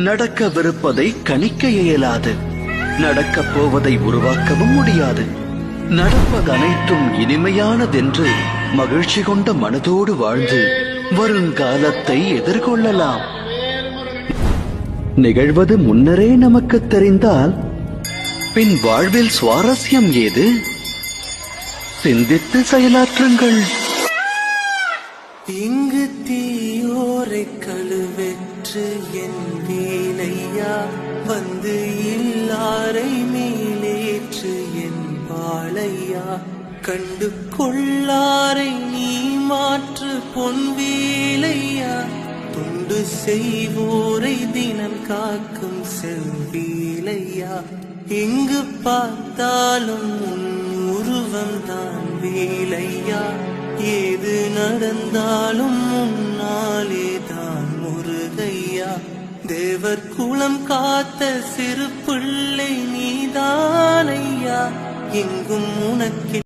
நடக்கவிருப்பதை கணிக்க இயலாது, நடக்கப் போவதை உருவாக்கவும் முடியாது. நடப்பதனைத்தும் இனிமையானதென்று மகிழ்ச்சி கொண்ட மனதோடு வாழ்ந்து வருங்காலத்தை எதிர்கொள்ளலாம். நிகழ்வது முன்னரே நமக்கு தெரிந்தால் பின் வாழ்வில் சுவாரஸ்யம் ஏது? சிந்தித்து செயலாற்றுங்கள். இங்கு தீயோரை கழுவெற்று என் வேலையா, வந்து இல்லாரை மேலேற்று என் பாளையா, கண்டு கொள்ளாரை நீ மாற்று பொன் வேலையா, தொண்டு செய்வோரை தினம் காக்கும் செவ்வேலையா, எங்கு பார்த்தாலும் உன் உருவம் தான் வேலையா, ஏது நடந்தாலும் முன்னாலே தான் முருகையா, தேவர் குலம் காத்த சிறு பிள்ளை நீதானையா, எங்கும் உனக்கு